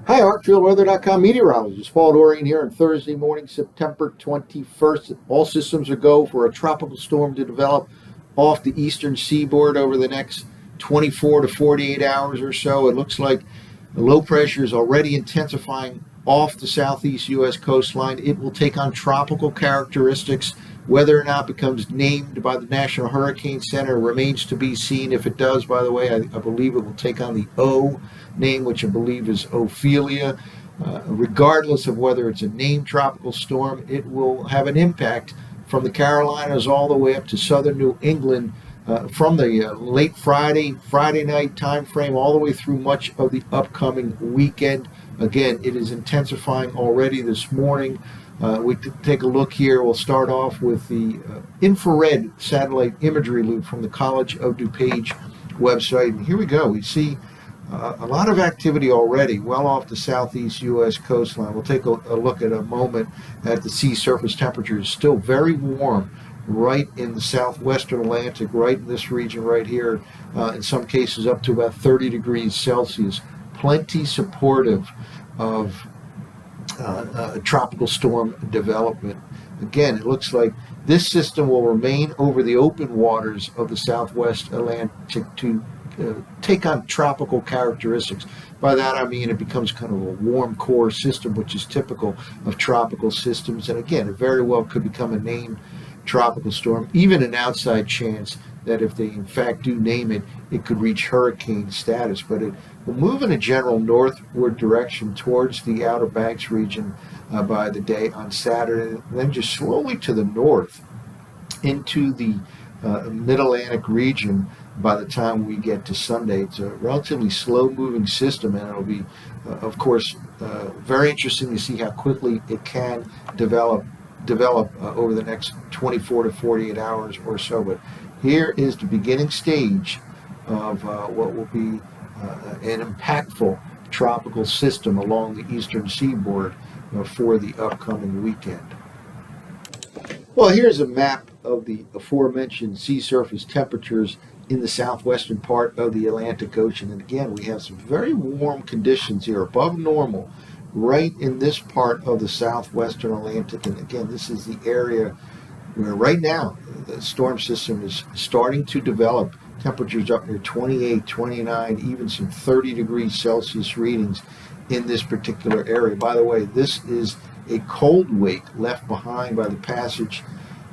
Hi, ArcfieldWeather.com meteorologist Paul Dorian here on Thursday morning, September 21st. All systems are go for a tropical storm to develop off the eastern seaboard over the next 24 to 48 hours or so. It looks like the low pressure is already intensifying off the southeast U.S. coastline. It will take on tropical characteristics. Whether or not it becomes named by the National Hurricane Center remains to be seen. If it does, by the way, I believe it will take on the O name, which I believe is Ophelia. Regardless of whether it's a named tropical storm, it will have an impact from the Carolinas all the way up to southern New England from the late Friday night time frame all the way through much of the upcoming weekend. Again, it is intensifying already this morning. We take a look here. We'll start off with the infrared satellite imagery loop from the College of DuPage website. And here we go. We see a lot of activity already well off the southeast U.S. coastline. We'll take a look at a moment at the sea surface temperatures. Still very warm right in the southwestern Atlantic, right in this region right here, in some cases up to about 30 degrees Celsius. Plenty supportive of tropical storm development. Again, it looks like this system will remain over the open waters of the southwest Atlantic to take on tropical characteristics. By that I mean it becomes kind of a warm core system, which is typical of tropical systems. And again, it very well could become a named tropical storm, even an outside chance that if they in fact do name it, it could reach hurricane status. But it will move in a general northward direction towards the Outer Banks region by the day on Saturday, and then just slowly to the north into the mid-Atlantic region by the time we get to Sunday. It's a relatively slow-moving system, and it'll be, of course, very interesting to see how quickly it can develop over the next 24 to 48 hours or so. But here is the beginning stage of what will be an impactful tropical system along the eastern seaboard for the upcoming weekend. Well, here's a map of the aforementioned sea surface temperatures in the southwestern part of the Atlantic Ocean. And again, we have some very warm conditions here, above normal, right in this part of the southwestern Atlantic. And again, this is the area where right now the storm system is starting to develop. Temperatures up near 28, 29, even some 30 degrees Celsius readings in this particular area. By the way, this is a cold wake left behind by the passage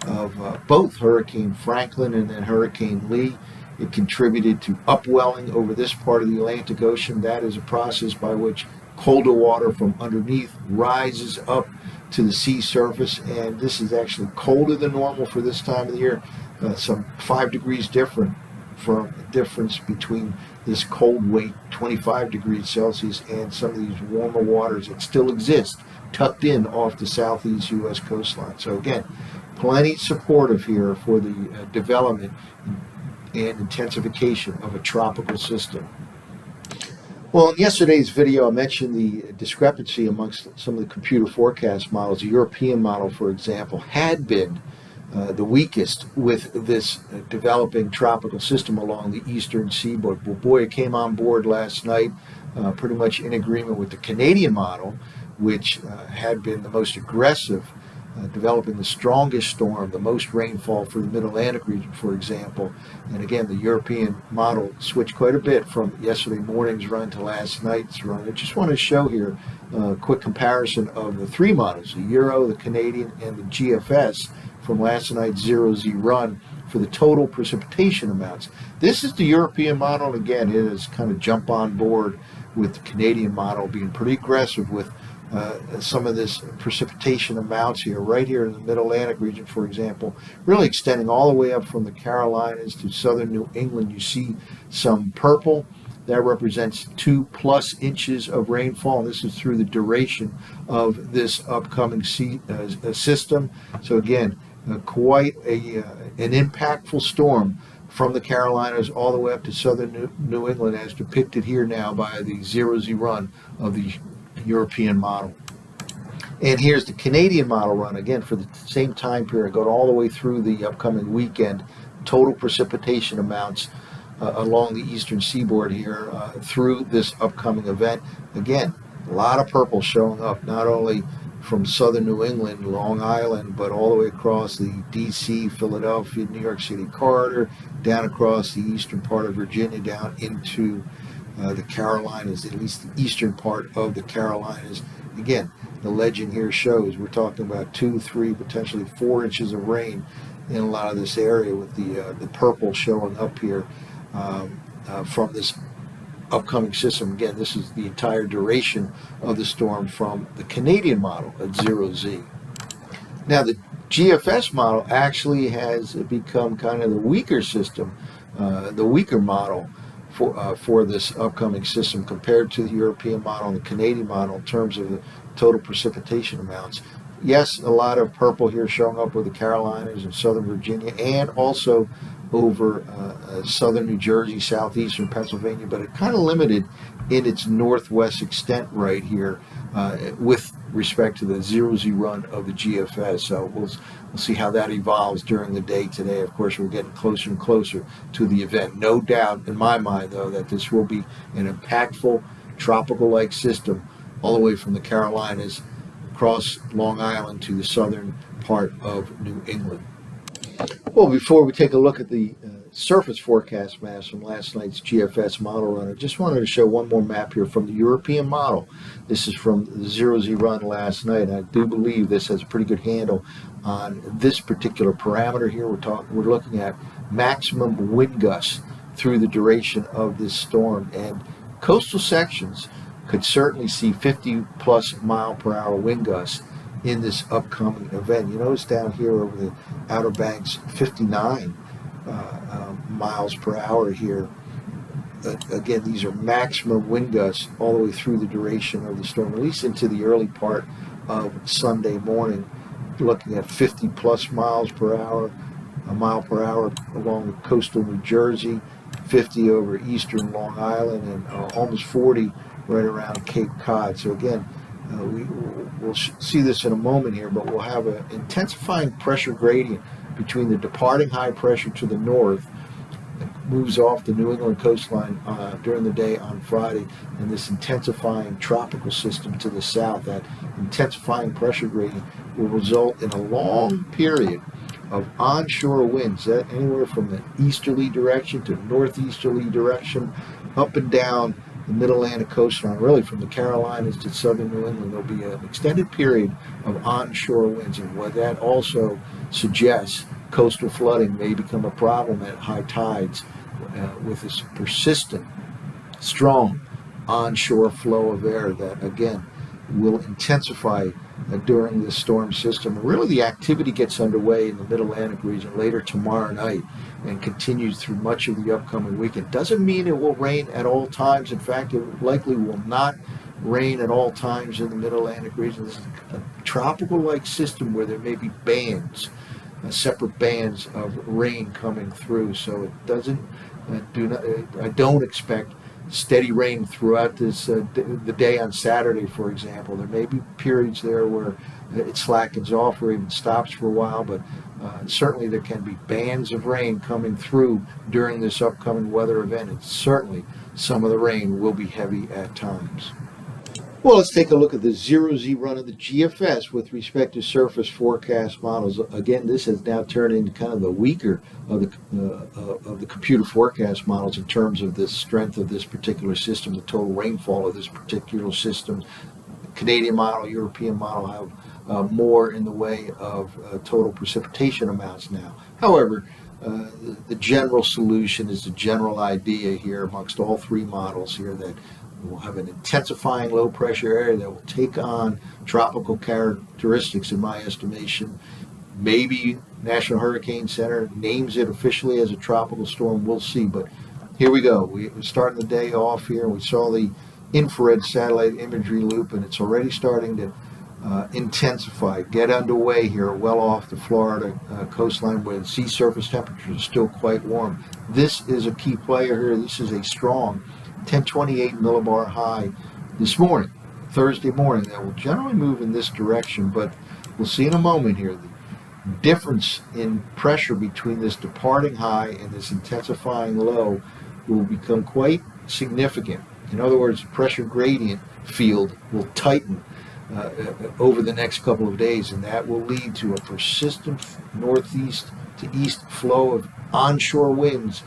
of both Hurricane Franklin and then Hurricane Lee. It contributed to upwelling over this part of the Atlantic Ocean. That is a process by which colder water from underneath rises up to the sea surface, and this is actually colder than normal for this time of the year, some 5 degrees difference between this cold wake, 25 degrees Celsius, and some of these warmer waters that still exist tucked in off the southeast U.S. coastline. So again, plenty supportive here for the development and intensification of a tropical system. Well, in yesterday's video, I mentioned the discrepancy amongst some of the computer forecast models. The European model, for example, had been the weakest with this developing tropical system along the eastern seaboard. Well, boy, it came on board last night pretty much in agreement with the Canadian model, which had been the most aggressive, developing the strongest storm, the most rainfall for the Mid-Atlantic region, for example. And again, the European model switched quite a bit from yesterday morning's run to last night's run. I just want to show here a quick comparison of the three models, the Euro, the Canadian, and the GFS from last night's 0Z run for the total precipitation amounts. This is the European model, and again, it has kind of jumped on board with the Canadian model, being pretty aggressive with some of this precipitation amounts here, right here in the Mid-Atlantic region, for example, really extending all the way up from the Carolinas to southern New England. You see some purple. That represents 2+ inches of rainfall. This is through the duration of this upcoming system. So again, quite an impactful storm from the Carolinas all the way up to southern New England, as depicted here now by the 0Z run of the European model. And here's the Canadian model run, again, for the same time period, going all the way through the upcoming weekend. Total precipitation amounts along the eastern seaboard here through this upcoming event. Again, A lot of purple showing up, not only from southern New England, Long Island, but all the way across the D.C., Philadelphia, New York City corridor, down across the eastern part of Virginia, down into the Carolinas, at least the eastern part of the Carolinas. Again, the legend here shows we're talking about 2, 3, potentially 4 inches of rain in a lot of this area, with the purple showing up here from this upcoming system. Again, this is the entire duration of the storm from the Canadian model at 0Z. Now, the GFS model actually has become kind of the weaker system, the weaker model for this upcoming system compared to the European model and the Canadian model in terms of the total precipitation amounts. Yes, a lot of purple here showing up with the Carolinas and southern Virginia, and also over southern New Jersey, southeastern Pennsylvania, but it kind of limited in its northwest extent right here with respect to the 0Z run of the GFS. So we'll see how that evolves during the day today. Of course, we're getting closer and closer to the event. No doubt in my mind, though, that this will be an impactful tropical-like system all the way from the Carolinas across Long Island to the southern part of New England. Well, before we take a look at the surface forecast maps from last night's GFS model run, I just wanted to show one more map here from the European model. This is from the 0Z run last night. I do believe this has a pretty good handle on this particular parameter here. We're looking at maximum wind gusts through the duration of this storm, and coastal sections could certainly see 50+ mile per hour wind gusts in this upcoming event. You notice down here over the Outer Banks, 59 miles per hour here. Again, these are maximum wind gusts all the way through the duration of the storm, at least into the early part of Sunday morning. You're looking at 50+ miles per hour, a mile per hour along coastal New Jersey, 50 over eastern Long Island, and almost 40 right around Cape Cod. So again, we'll see this in a moment here, but we'll have an intensifying pressure gradient between the departing high pressure to the north that moves off the New England coastline during the day on Friday, and this intensifying tropical system to the south. That intensifying pressure gradient will result in a long period of onshore winds, anywhere from the easterly direction to northeasterly direction, up and down the Mid-Atlantic coastline, really from the Carolinas to southern New England. There'll be an extended period of onshore winds, and what that also suggests, coastal flooding may become a problem at high tides with this persistent, strong onshore flow of air that, again, will intensify during this storm system. Really, the activity gets underway in the Mid-Atlantic region later tomorrow night and continues through much of the upcoming weekend. Doesn't mean it will rain at all times. In fact, it likely will not rain at all times in the Mid-Atlantic region. This is a tropical-like system where there may be bands, separate bands of rain coming through. So it doesn't, I don't expect steady rain throughout this the day on Saturday, for example. There may be periods there where it slackens off or even stops for a while, but certainly there can be bands of rain coming through during this upcoming weather event, and certainly some of the rain will be heavy at times. Well, let's take a look at the 0Z run of the GFS with respect to surface forecast models. Again, this has now turned into kind of the weaker of the computer forecast models in terms of the strength of this particular system, the total rainfall of this particular system. The Canadian model, European model have more in the way of total precipitation amounts now. However, the general solution is the general idea here amongst all three models here that we'll have an intensifying low pressure area that will take on tropical characteristics, in my estimation. Maybe National Hurricane Center names it officially as a tropical storm. We'll see. But here we go. We're starting the day off here. We saw the infrared satellite imagery loop, and it's already starting to intensify, get underway here well off the Florida coastline where the sea surface temperatures are still quite warm. This is a key player here. This is a strong 1028 millibar high this morning, Thursday morning, that will generally move in this direction, but we'll see in a moment here the difference in pressure between this departing high and this intensifying low will become quite significant. In other words, the pressure gradient field will tighten over the next couple of days, and that will lead to a persistent northeast to east flow of onshore winds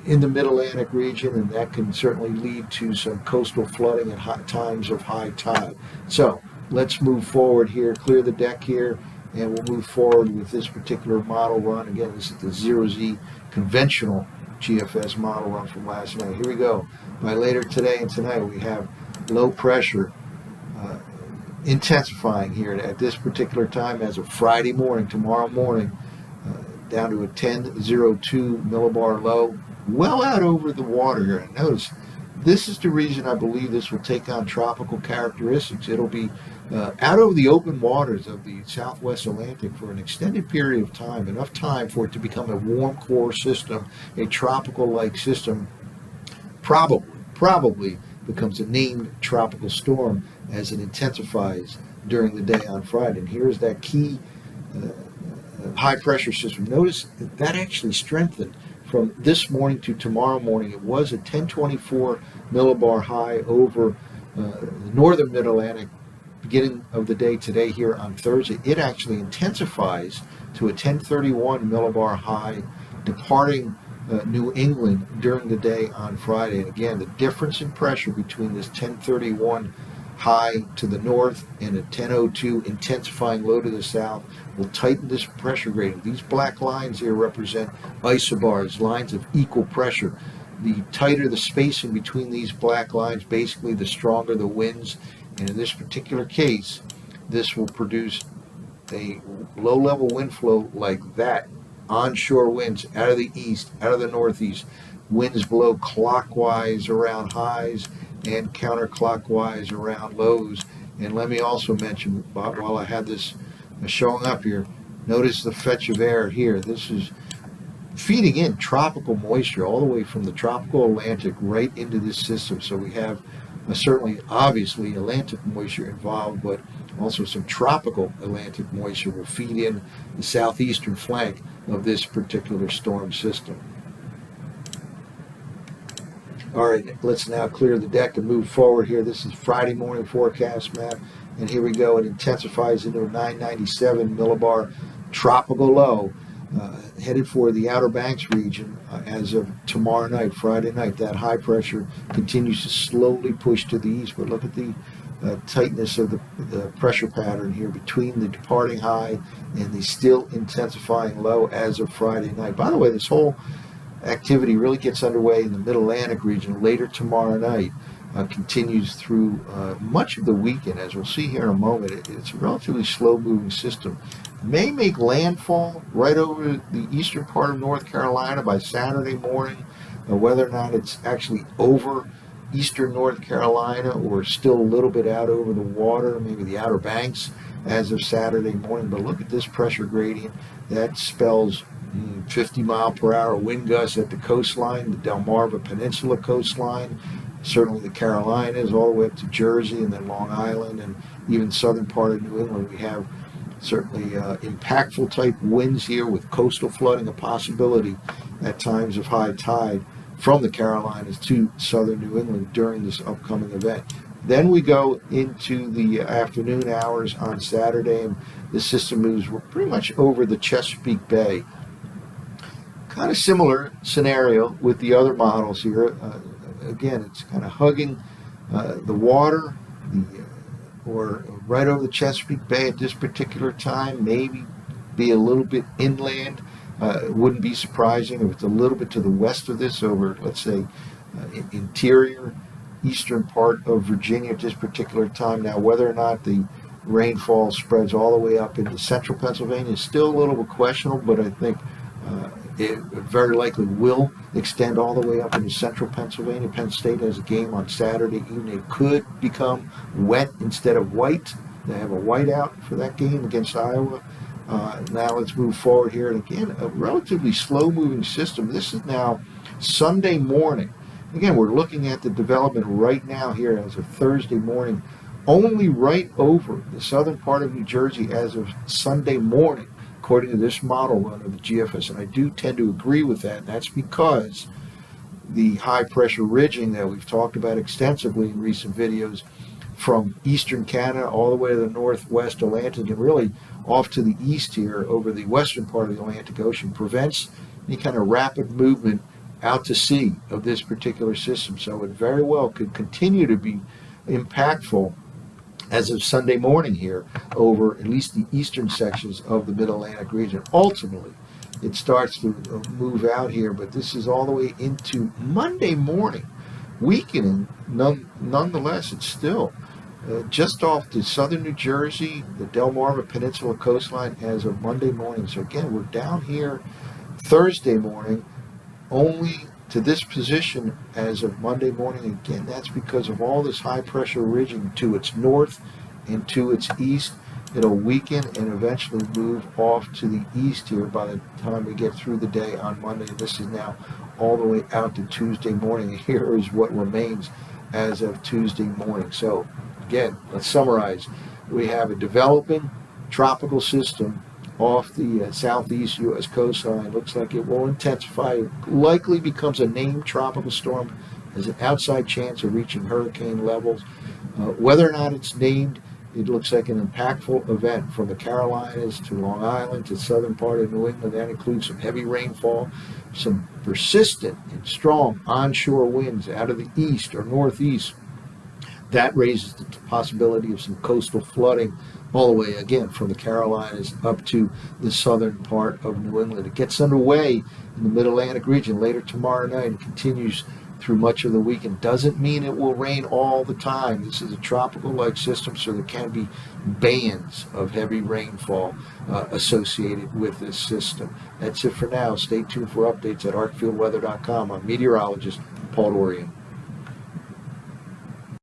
in the Mid-Atlantic region, and that can certainly lead to some coastal flooding at times of high tide. So let's move forward here, clear the deck here, and we'll move forward with this particular model run. Again, this is the 0Z conventional GFS model run from last night. Here we go. By later today and tonight, we have low pressure intensifying here at this particular time as of Friday morning, tomorrow morning, down to a 1002 millibar low, well out over the water here. And notice, this is the reason I believe this will take on tropical characteristics. It'll be out over the open waters of the southwest Atlantic for an extended period of time, enough time for it to become a warm core system, a tropical-like system, probably becomes a named tropical storm as it intensifies during the day on Friday. And here's that key high pressure system. Notice that actually strengthened from this morning to tomorrow morning. It was a 1024 millibar high over the northern mid-Atlantic beginning of the day today here on Thursday. It actually intensifies to a 1031 millibar high departing New England during the day on Friday. And again, the difference in pressure between this 1031 high to the north and a 1002 intensifying low to the south will tighten this pressure gradient. These black lines here represent isobars, lines of equal pressure. The tighter the spacing between these black lines, basically the stronger the winds. And in this particular case, this will produce a low-level wind flow like that. Onshore winds out of the east, out of the northeast, winds blow clockwise around highs and counterclockwise around lows. And let me also mention, Bob, while I had this showing up here, notice the fetch of air here. This is feeding in tropical moisture all the way from the tropical Atlantic right into this system. So we have certainly, obviously, Atlantic moisture involved, but also some tropical Atlantic moisture will feed in the southeastern flank of this particular storm system. All right, let's now clear the deck and move forward here. This is Friday morning forecast map, and here we go. It intensifies into a 997 millibar tropical low, headed for the Outer Banks region as of tomorrow night, Friday night. That high pressure continues to slowly push to the east, but look at the tightness of the pressure pattern here between the departing high and the still intensifying low as of Friday night. By the way, this whole activity really gets underway in the Mid-Atlantic region later tomorrow night, continues through much of the weekend. As we'll see here in a moment, it's a relatively slow-moving system. May make landfall right over the eastern part of North Carolina by Saturday morning. Whether or not it's actually over eastern North Carolina or still a little bit out over the water, maybe the Outer Banks as of Saturday morning. But look at this pressure gradient. That spells 50 mile per hour wind gusts at the coastline, the Delmarva Peninsula coastline, certainly the Carolinas, all the way up to Jersey and then Long Island and even southern part of New England. We have certainly impactful type winds here with coastal flooding a possibility at times of high tide from the Carolinas to southern New England during this upcoming event. Then we go into the afternoon hours on Saturday, and the system moves pretty much over the Chesapeake Bay. Kind of similar scenario with the other models here. Again, it's kind of hugging the water, or right over the Chesapeake Bay at this particular time, maybe be a little bit inland. It wouldn't be surprising if it's a little bit to the west of this over, let's say, interior, eastern part of Virginia at this particular time. Now, whether or not the rainfall spreads all the way up into central Pennsylvania is still a little bit questionable, but I think it very likely will extend all the way up into central Pennsylvania. Penn State has a game on Saturday evening. It could become wet instead of white. They have a whiteout for that game against Iowa. Now let's move forward here. And again, a relatively slow-moving system. This is now Sunday morning. Again, we're looking at the development right now here as of Thursday morning, only right over the southern part of New Jersey as of Sunday morning, according to this model run of the GFS. And I do tend to agree with that. And that's because the high pressure ridging that we've talked about extensively in recent videos from eastern Canada all the way to the northwest Atlantic and really off to the east here over the western part of the Atlantic Ocean prevents any kind of rapid movement out to sea of this particular system. So it very well could continue to be impactful as of Sunday morning here over at least the eastern sections of the mid-Atlantic region. Ultimately, it starts to move out here, but this is all the way into Monday morning, weakening. Nonetheless, it's still just off the southern New Jersey, the Delmarva Peninsula coastline as of Monday morning. So again, we're down here Thursday morning only to this position as of Monday morning. Again, that's because of all this high pressure ridging to its north and to its east. It'll weaken and eventually move off to the east here by the time we get through the day on Monday. This is now all the way out to Tuesday morning. And here is what remains as of Tuesday morning. So again, let's summarize. We have a developing tropical system off the southeast U.S. coastline. Looks like it will intensify. It likely becomes a named tropical storm. Has an outside chance of reaching hurricane levels. Whether or not it's named, it looks like an impactful event from the Carolinas to Long Island to southern part of New England. That includes some heavy rainfall, some persistent and strong onshore winds out of the east or northeast. That raises the possibility of some coastal flooding all the way, again, from the Carolinas up to the southern part of New England. It gets underway in the mid-Atlantic region later tomorrow night and continues through much of the weekend. Doesn't mean it will rain all the time. This is a tropical-like system, so there can be bands of heavy rainfall associated with this system. That's it for now. Stay tuned for updates at arcfieldweather.com. I'm meteorologist Paul Dorian.